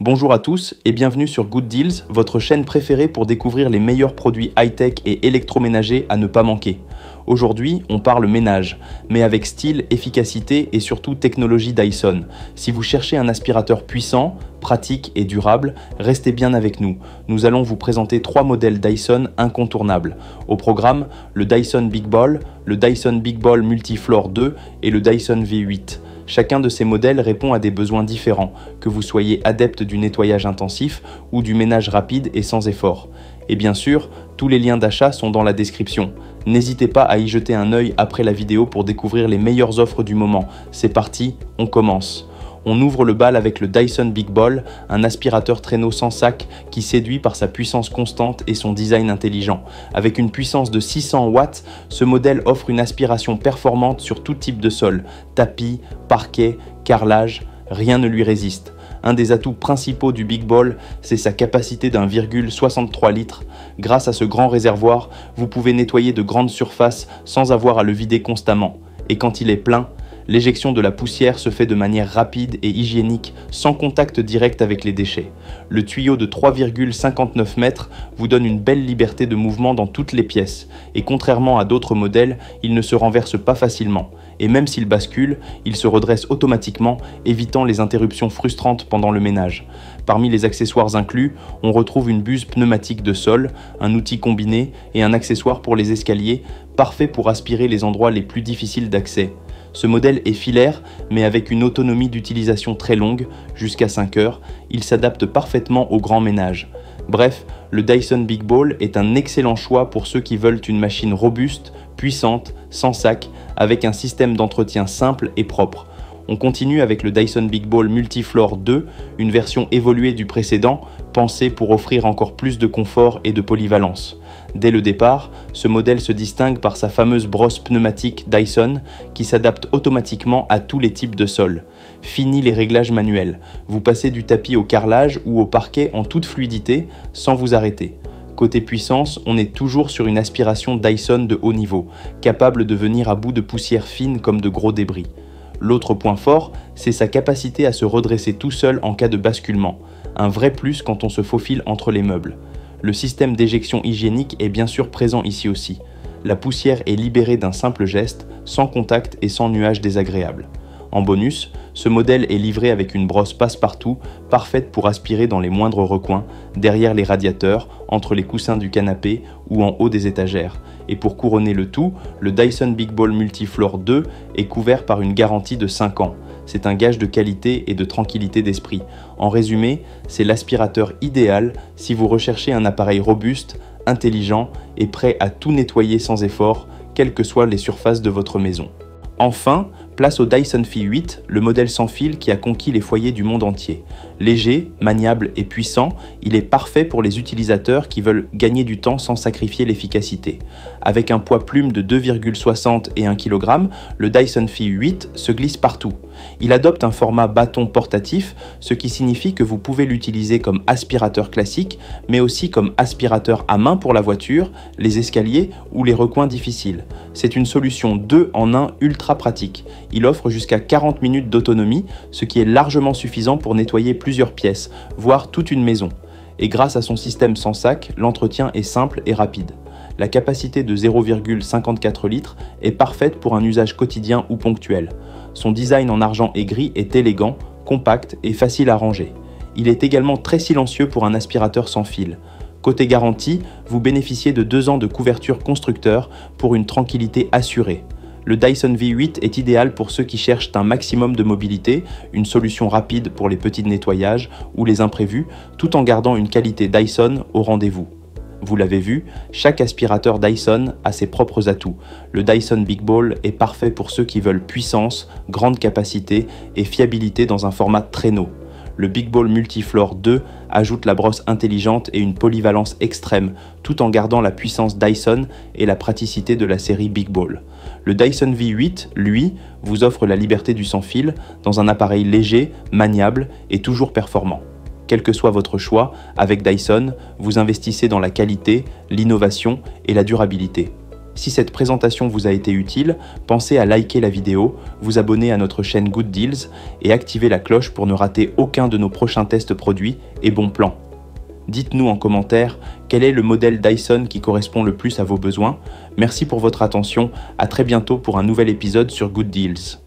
Bonjour à tous et bienvenue sur Good Deals, votre chaîne préférée pour découvrir les meilleurs produits high-tech et électroménagers à ne pas manquer. Aujourd'hui, on parle ménage, mais avec style, efficacité et surtout technologie Dyson. Si vous cherchez un aspirateur puissant, pratique et durable, restez bien avec nous. Nous allons vous présenter 3 modèles Dyson incontournables. Au programme, le Dyson Big Ball, le Dyson Big Ball Multifloor 2 et le Dyson V8. Chacun de ces modèles répond à des besoins différents, que vous soyez adepte du nettoyage intensif ou du ménage rapide et sans effort. Et bien sûr, tous les liens d'achat sont dans la description. N'hésitez pas à y jeter un œil après la vidéo pour découvrir les meilleures offres du moment. C'est parti, on commence. On ouvre le bal avec le Dyson Big Ball, un aspirateur traîneau sans sac qui séduit par sa puissance constante et son design intelligent. Avec une puissance de 600 watts, ce modèle offre une aspiration performante sur tout type de sol. Tapis, parquet, carrelage, rien ne lui résiste. Un des atouts principaux du Big Ball, c'est sa capacité d'1,63 litres. Grâce à ce grand réservoir, vous pouvez nettoyer de grandes surfaces sans avoir à le vider constamment. Et quand il est plein, l'éjection de la poussière se fait de manière rapide et hygiénique, sans contact direct avec les déchets. Le tuyau de 3,59 mètres vous donne une belle liberté de mouvement dans toutes les pièces, et contrairement à d'autres modèles, il ne se renverse pas facilement. Et même s'il bascule, il se redresse automatiquement, évitant les interruptions frustrantes pendant le ménage. Parmi les accessoires inclus, on retrouve une buse pneumatique de sol, un outil combiné et un accessoire pour les escaliers, parfait pour aspirer les endroits les plus difficiles d'accès. Ce modèle est filaire, mais avec une autonomie d'utilisation très longue, jusqu'à 5 heures, il s'adapte parfaitement au grand ménage. Bref, le Dyson Big Ball est un excellent choix pour ceux qui veulent une machine robuste, puissante, sans sac, avec un système d'entretien simple et propre. On continue avec le Dyson Big Ball Multifloor 2, une version évoluée du précédent, pensée pour offrir encore plus de confort et de polyvalence. Dès le départ, ce modèle se distingue par sa fameuse brosse pneumatique Dyson qui s'adapte automatiquement à tous les types de sols. Fini les réglages manuels, vous passez du tapis au carrelage ou au parquet en toute fluidité sans vous arrêter. Côté puissance, on est toujours sur une aspiration Dyson de haut niveau, capable de venir à bout de poussière fine comme de gros débris. L'autre point fort, c'est sa capacité à se redresser tout seul en cas de basculement, un vrai plus quand on se faufile entre les meubles. Le système d'éjection hygiénique est bien sûr présent ici aussi. La poussière est libérée d'un simple geste, sans contact et sans nuages désagréables. En bonus, ce modèle est livré avec une brosse passe-partout, parfaite pour aspirer dans les moindres recoins, derrière les radiateurs, entre les coussins du canapé ou en haut des étagères. Et pour couronner le tout, le Dyson Big Ball Multifloor 2 est couvert par une garantie de 5 ans. C'est un gage de qualité et de tranquillité d'esprit. En résumé, c'est l'aspirateur idéal si vous recherchez un appareil robuste, intelligent et prêt à tout nettoyer sans effort, quelles que soient les surfaces de votre maison. Enfin, place au Dyson V8, le modèle sans fil qui a conquis les foyers du monde entier. Léger, maniable et puissant, il est parfait pour les utilisateurs qui veulent gagner du temps sans sacrifier l'efficacité. Avec un poids plume de 2,60 et 1 kg, le Dyson V8 se glisse partout. Il adopte un format bâton portatif, ce qui signifie que vous pouvez l'utiliser comme aspirateur classique, mais aussi comme aspirateur à main pour la voiture, les escaliers ou les recoins difficiles. C'est une solution 2 en 1 ultra pratique. Il offre jusqu'à 40 minutes d'autonomie, ce qui est largement suffisant pour nettoyer plusieurs pièces, voire toute une maison. Et grâce à son système sans sac, l'entretien est simple et rapide. La capacité de 0,54 litres est parfaite pour un usage quotidien ou ponctuel. Son design en argent et gris est élégant, compact et facile à ranger. Il est également très silencieux pour un aspirateur sans fil. Côté garantie, vous bénéficiez de 2 ans de couverture constructeur pour une tranquillité assurée. Le Dyson V8 est idéal pour ceux qui cherchent un maximum de mobilité, une solution rapide pour les petits nettoyages ou les imprévus, tout en gardant une qualité Dyson au rendez-vous. Vous l'avez vu, chaque aspirateur Dyson a ses propres atouts. Le Dyson Big Ball est parfait pour ceux qui veulent puissance, grande capacité et fiabilité dans un format traîneau. Le Big Ball Multifloor 2 ajoute la brosse intelligente et une polyvalence extrême, tout en gardant la puissance Dyson et la praticité de la série Big Ball. Le Dyson V8, lui, vous offre la liberté du sans-fil dans un appareil léger, maniable et toujours performant. Quel que soit votre choix, avec Dyson, vous investissez dans la qualité, l'innovation et la durabilité. Si cette présentation vous a été utile, pensez à liker la vidéo, vous abonner à notre chaîne Good Deals et activer la cloche pour ne rater aucun de nos prochains tests produits et bons plans. Dites-nous en commentaire quel est le modèle Dyson qui correspond le plus à vos besoins. Merci pour votre attention, à très bientôt pour un nouvel épisode sur Good Deals.